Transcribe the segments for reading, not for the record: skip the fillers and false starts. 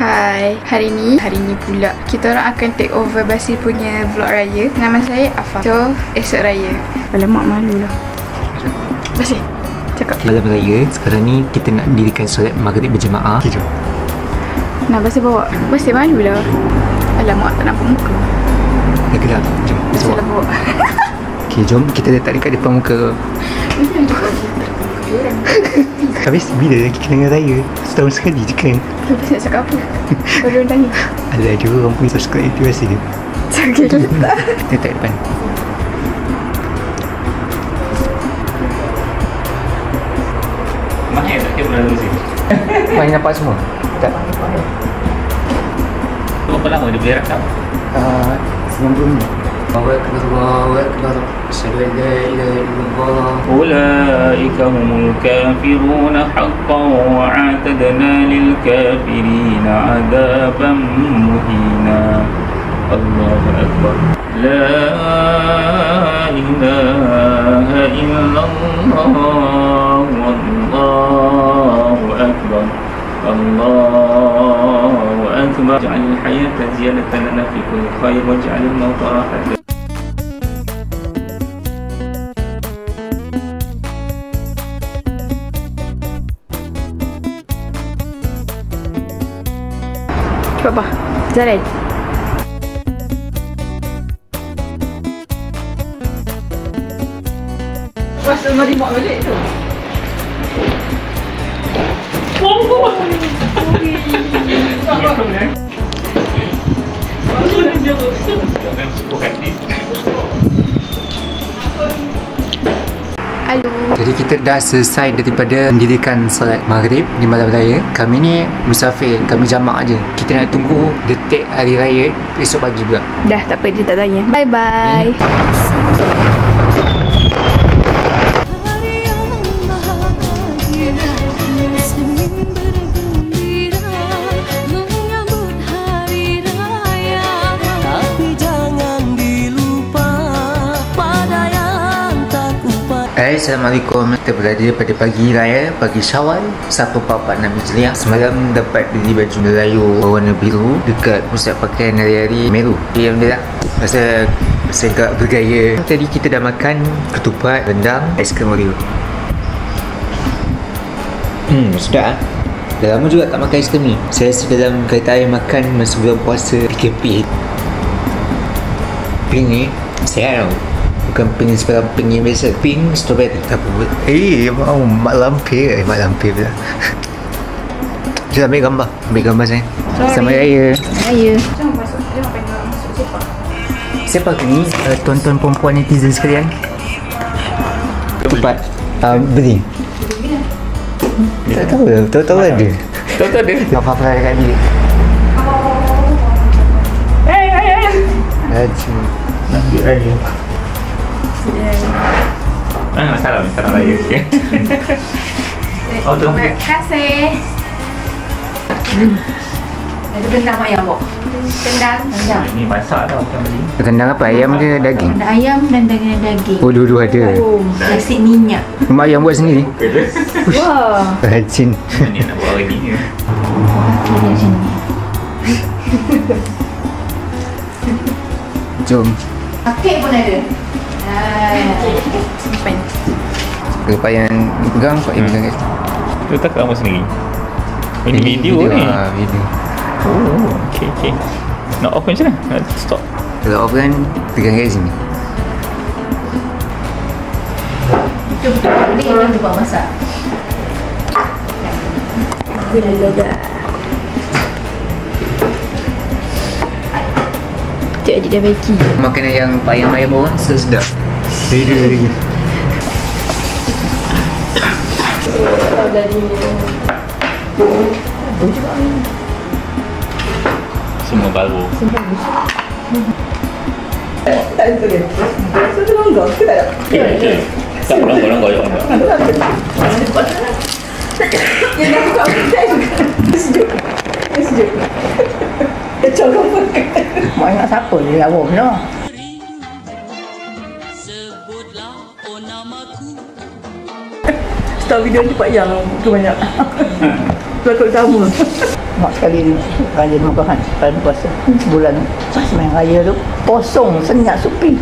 Hai, hari ni pula kita orang akan take over Basil punya vlog raya. Nama saya Afa. So, esok raya. Alamak, malu lah. Basil, cakap. Malam raya, sekarang ni kita nak dirikan solat maghrib berjemaah. Jom. Nah, Basil bawa. Basil malu lah. Alamak, tak nampak muka. Dah gelap. Jom. Basil lah bawa. Okay, jom kita letak dekat depan muka. Habis bila lagi kena raya? Setahun sekali je kan? Lepas nak cakap apa? Kalau orang tanya. Alah, dia orang pun subscribe itu rasa dia. Cakap letak. Letak depan. Mahal tak kira lalu sini? Mana nampak semua? Tak. Berapa lama dia berak tak? 90 minit. Allahu Akbar. Asyhadu an la ilaha illallah. Ulaika humul kafiruna haqqan wa a'tadna lil kafirina 'adaban muhina. Allahu Akbar. La ilaha illallah. Wallahu Akbar. Allahu Akbar. Ja'al hayata ziyadatan lana fi kulli khair waj'al al-mauta rahatan. Cuba, jalan. Pasal mari mak balik tu. Halo. Jadi kita dah selesai daripada mendirikan solat maghrib di malam raya. Kami ni musafir, kami jamak aje. Kita nak tunggu detik hari raya esok pagi pula. Dah, tak apa, dia tak tanya. Bye bye. Assalamualaikum. Kita berada pada pagi raya, pagi Syawal 1446 Hijriah. Semalam dapat beli baju Melayu berwarna biru dekat pusat pakaian hari-hari Meru. Alhamdulillah, rasa agak bergaya. Tadi kita dah makan ketupat, rendang, aiskrim Oreo. Sedap. Dah lama juga tak makan aiskrim ni. Saya rasa dalam kereta air makan masa bulan puasa PKP. Pink ni sihat tau. Bukan pink seperti pink yang biasa. Pink strawberry. Apa buat? Mak lampir. Mak lampir pula. Jom ambil gambar. Ambil gambar saya. Selamat Raya. Raya. Jangan masuk. Jangan pengen masuk sepak. Siapa ni? Tuan-tuan perempuan netizen sekalian. Cepat. Beli. Tak tahu lah. Tahu-tahu ada. Tahu-tahu ada. Apa-apa lah dekat bilik. Nanti raya. Salam raya. Oh, Terima kasih. Ada kendang mak ayam, Bok. Kendang. Ini masak tau bukan beli. Kendang apa? Ayam ke daging? Ada ayam dan daging. Oh, dua-dua ada. Nasi minyak. Mak ayam buat sendiri? Wah. Rajin. Ni nak buat lagi ni. Okey dah sini. Jom. Kek pun ada. Simpan. Kepayan pegang, Pak Im pegang kat situ. Tu tak kamu sendiri. Ini video ni. Video. Oh, okey. Nak off macam mana? Nak stop. Kalau off kan, pegang kat sini. Itu betul-betul ni orang tu buat masak. Dah. Cik adik dah baki. Makanan yang Pak Im ayam bawa sedap. Very. Semua baru. Tak ada dia. Rasa tu longgok ke tak? Tak longgok je orang. Ya dah buka saya juga. Sejuk. Dia colong makan. Mak ingat siapa dia jawab no. Start video ni Pak Yang ke banyak. Pelakon utama. Mak sekali raya di Mekah kan, pada puasa. Bulan pas main raya tu, kosong, senyap, sepi.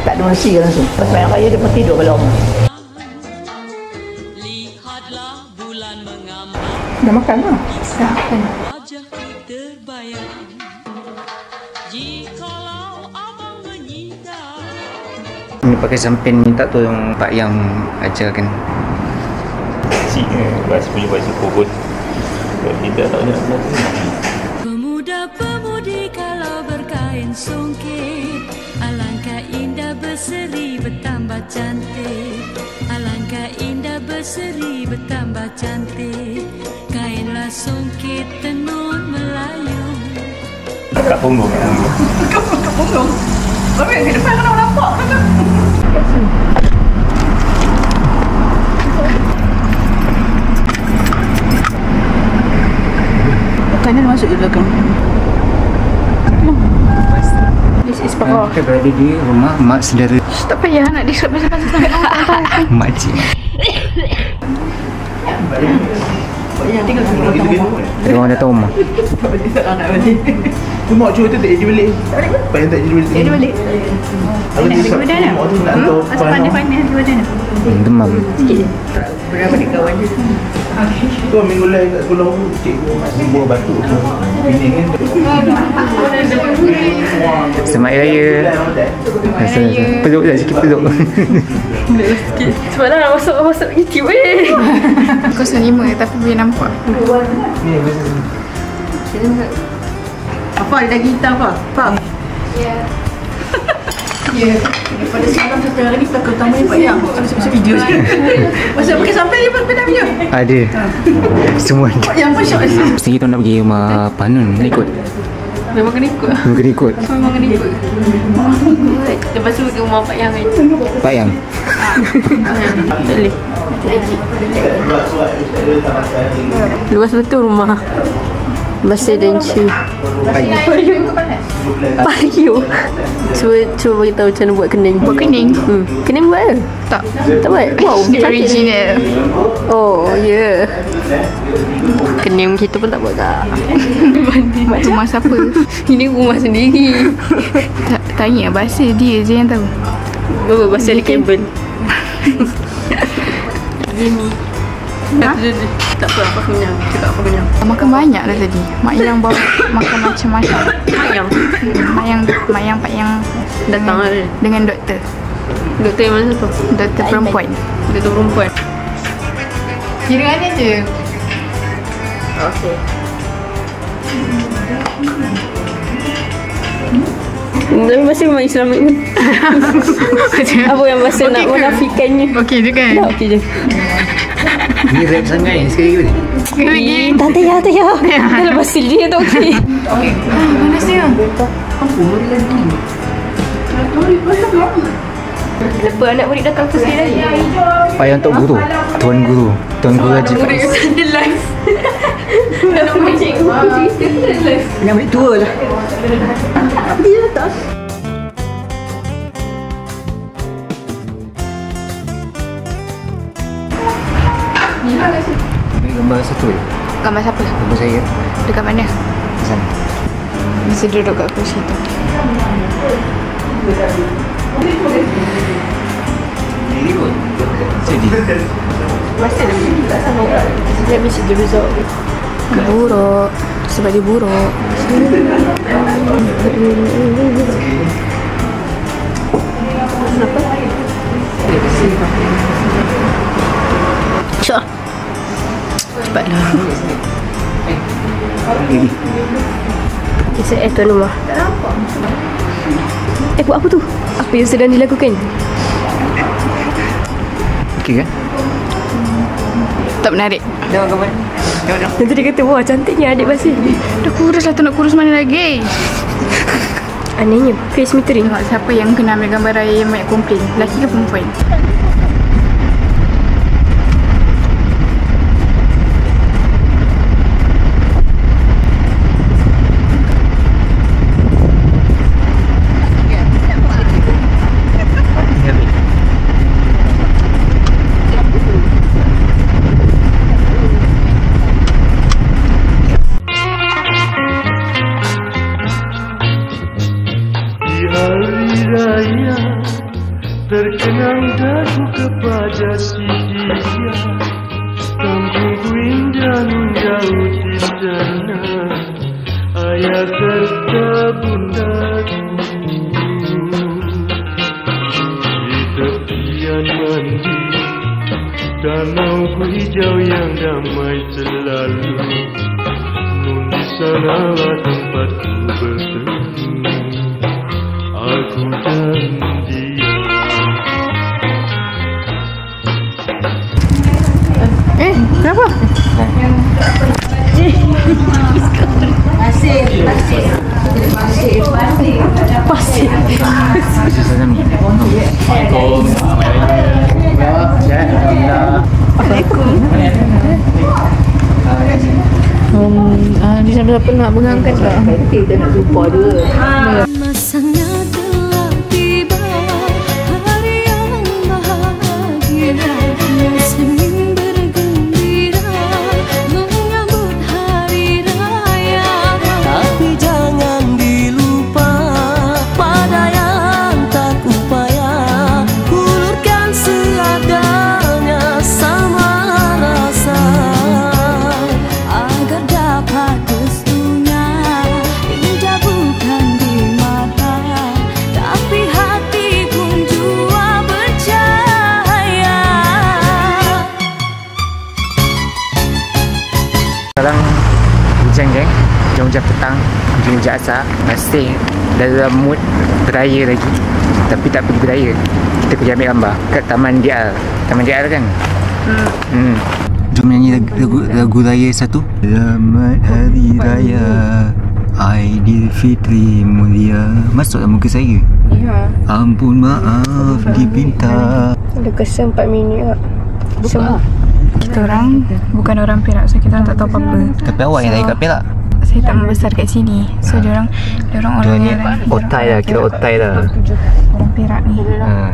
Tak ada manusia langsung. Pas main raya dia pun tidur kalau orang. Dah makan lah. Dah kan. Ini pakai sampen minta tolong Pak Yang ajarkan. Bahasa punya bahasa pokok. Kita tak nak. Pemuda-pemudi kalau berkain songket, alangkah indah berseri bertambah cantik. Alangkah indah berseri bertambah cantik. Kainlah songket tenun Melayu. Kat punggung. Kat punggung. Tapi yang ke depan kena nampak kan? Kanan masuk je belakang. This is power. Kita berada di rumah mak saudara Tak payah nak describe pasal-pasal sangat. Orang tahu. makcik. Ada orang datang rumah. Tak boleh tak nak balik. Tu mak cuba tu tak jadi balik. Tak boleh. Apa yang tak jadi balik? Jadi balik. Nak pergi badan lah. Asal pandai-pandai pergi badan lah. Demam. Sikit je. Berapa ni kawan je. Tu minggu lain kat sekolah cikgu buah batu. Ini kan. Selamat Hari Raya. Peluk dah sikit peluk. Sebab dah nak masuk YouTube 05 tapi boleh nampak. Apa ada lagi hitam apa? Apa? Ya. Ya. Daripada semalam sampai hari ni pelakon utama ni Pak Yang. Masuk video je. Masa pakai sampai dia pada video. Ada. Semua ada. Pak Yang pun syok. Mesti kita nak pergi rumah Panun. Nak ikut? Memang kena ikut. Kena ikut. Memang kena ikut. Lepas tu ke rumah Pak Yang kan. Pak Yang. Boleh. Luas betul rumah. Masih dan cu. Payung. Cuba bagi tahu macam mana buat kening. Buat kening? Kening buat ke? Tak. Tak buat? Wow. Original. Oh, ya. Yeah. Kening kita pun tak buat tak? Rumah siapa? Ini rumah sendiri. Tanya bahasa dia je yang tahu. Berapa bahasa ada kabel? Gini. Tak apa, apa kenyang. Cakap apa kenyang. Makan banyak dah tadi. Mak Yang bawa makan macam-macam. Mak Yang Pak Yang datang dengan doktor. Doktor yang mana tu? Doktor perempuan. Doktor perempuan. Kira mana je? Okey. Tapi masih memang Islamik pun. Apa yang masa nak menafikannya. Okey je kan? Okey je. Ni rap sangat ni. Sekali lagi. Sekali lagi. Tak payah. Dah lepas dia tu okey. Okey. Panas dia. Apa lagi? Lepas anak murid datang tu sekali lagi. Pak Yang Tok Guru. Tuan Guru. Tuan Guru Haji Murid Faiz. kata dia live. Anak murid cikgu. Live. Yang ambil tua lah. Apa dia atas? Ini gambar satu je. Gambar siapa? Gambar saya. Dekat mana? Di sana. Mesti duduk kat kursi tu. Ini pun. Sedih. Masa dah tak sama. Let me see the result. Buruk. Sebab dia buruk. Kenapa? Syah. Cepatlah. Kisah tuan rumah. Buat apa tu? Apa yang sedang dilakukan? Okey kan? Tak menarik. Jangan gambar. Nanti dia kata, wah cantiknya adik Basil. Dah kurus lah, tak nak kurus mana lagi? Anehnya, face metering. Tengok siapa yang kena ambil gambar raya yang banyak komplain. Lelaki ke perempuan? terkenang daku kepada si dia, kampungku indah nun jauh di sana, ayah serta bundaku. Di tepian mandi danau hijau yang damai selalu, nun di sanalah tempatku bertemu, aku dan dia. Kenapa? Pasir. Di sana pernah mengangkat tak? Kita nak jumpa dia. Masanya telah tiba, hari yang bahagia, musim bergembira menyambut hari raya. Tapi jangan dilupa pada yang tak upaya, hulurkan seadanya sama rasa, agar dapat restunya. Indah bukan di mata, tapi hati pun jua bercahaya. Sekarang hujan geng, hujan petang, hujan asar. Masih dalam mood beraya lagi, tapi tak pergi beraya. Kita pergi ambil gambar kat Taman DL. Taman DL kan? Jom nyanyi lagu raya satu. Selamat Hari Raya Aidilfitri mulia. Masuklah muka saya. Ya. Ampun maaf dipinta. Ada kesan 4 minit tak? Semua. Kita orang bukan orang Perak, so kita orang tak tahu apa-apa. Tapi awak yang lahir kat Perak. Saya tak membesar kat sini, so diorang orang Ni yang lain. otai lah, kira otai lah. Orang Perak ni.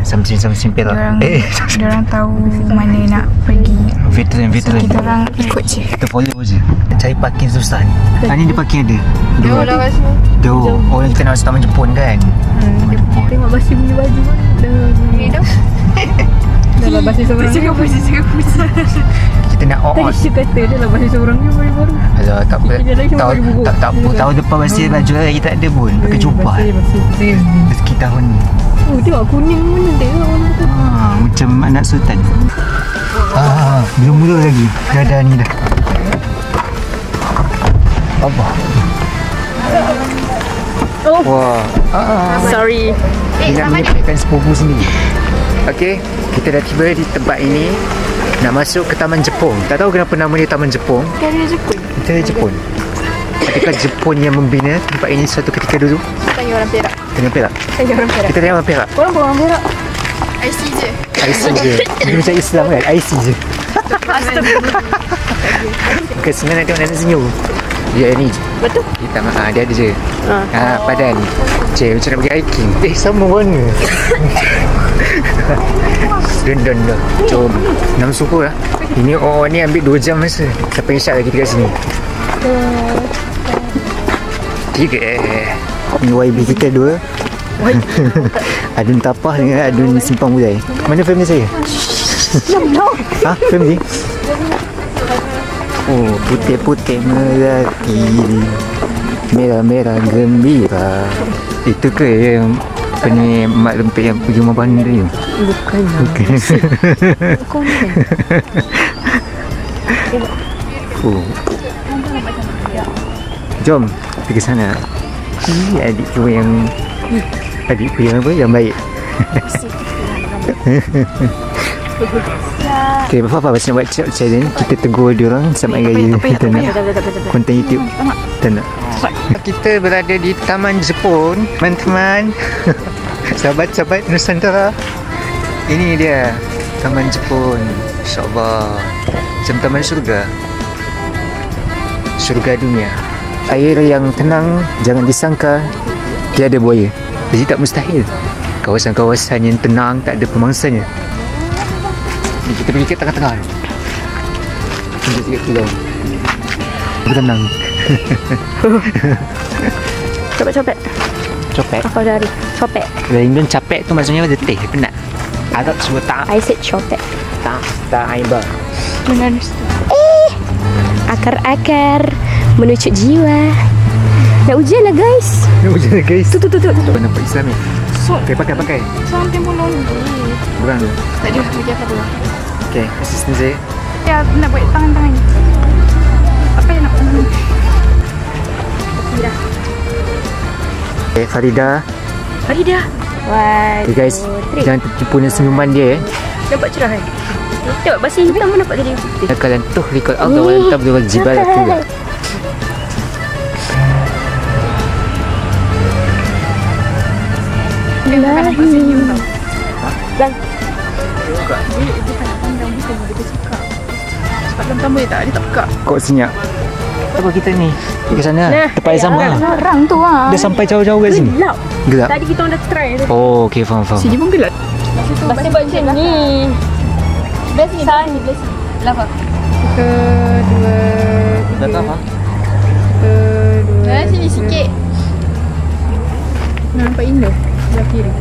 Samsin Perak. Diorang tahu mana nak pergi. Veteran. Kita orang ikut je. Kita follow je. Cari parking susah ni. Ni dia parking ada. Jauh lah kat sini. Jauh. Oh, yang kita nak masuk Taman Jepun kan? Taman Jepun. Tengok Basi punya baju pun dah dah lah Basi seorang. Cakap pusing. Kita nak Tadi dia kata dia lah Basi seorang ni baru-baru. Alah, tak apa. Dia lagi Tak baru apa. Tahun depan Basi baju lagi tak ada pun. Pakai jubah. Basi. Rezeki tahun ni. Oh, tengok kuning mana tengok warna tu. Macam anak sultan. Belum mula lagi. Dah ni dah. Apa? Oh. Wah. Sorry. Dia nak menyepitkan sepupu sendiri. Okey, kita dah tiba di tempat ini. Nak masuk ke Taman Jepun. Tak tahu kenapa nama dia Taman Jepun. Kan dia Jepun. Kita dari Jepun. Adakah Jepun yang membina tempat ini suatu ketika dulu? Tanya orang Perak. Tengah Perak. Tanya orang Perak. Kita tanya orang Perak. Korang pun orang Perak. IC je. IC je. Dia macam Islam kan? IC je. Bukan senang nak tengok nak senyum. Dia ni. Betul. Hitam. Dia ada je. Padan. Cik, macam nak pergi hiking. Sama warna. Dun dah. Jom. Nama suku lah. Ini ni ambil 2 jam masa. Siapa yang syak lagi kita kat sini? 3. Ni YB kita 2. Adun tapah dengan Adun simpang budai. Mana family saya? Family? Oh, putih-putih melati, merah-merah gembira. Itu ke yang apa ni mak lempik yang pergi rumah bandar tu? Bukan. Jom pergi sana. Adikku yang apa yang baik. Okay, apa pasal nak buat challenge? Kita tegur dia orang sama gaya kita nak konten YouTube. Tak nak. Kita berada di Taman Jepun, teman-teman. Sahabat-sahabat Nusantara. Ini dia Taman Jepun. InsyaAllah macam taman syurga. Syurga dunia. Air yang tenang, jangan disangka tiada buaya. Jadi tak mustahil. Kawasan-kawasan yang tenang, tak ada pemangsanya. Ni kita pergi ke tengah-tengah. Tunjuk sikit tu jauh. Tenang. Copek. Copek? Apa dari? Copek. Kalau Indon capek tu maksudnya letih, penat. Arab semua tak. I said shortcut. Tak. Tak Aiba. Benar situ. Akar-akar menucut jiwa. Nak hujan lah guys. Nak hujan lah guys. Tu. Nampak Islam ni. Okay, pakai. Sampai mulut. Bukan tu. Tak ada. Bagi apa dulu? Okay, assistant saya. Ya, nak buat tangan-tangan. Apa yang nak tangan? Dah. Okay, Farida. One, Okay guys, 2, 3. jangan tertipu dengan senyuman dia. Nampak cerah kan? Tengok basi hitam pun nampak tadi. Kalian tuh likut Allah wa tabdu wal jibala tuh. Dia tak nampak senyum tau. Bang. Dia tak nak pandang bukan dia suka. Sebab dalam tambah dia tak buka. Kok senyap. Apa kita ni? Ke sana. Tempat yang sama. Orang tu lah. Dah sampai jauh-jauh kat sini. Gelap. Tadi kita orang dah try tu. Oh, okey faham. Sini pun gelap. Basi buat macam ni. Best ni. Sana ni best. Lapa. Kedua. Dah tak apa? Kedua. Sini sikit. Nampak indah. Belah kiri.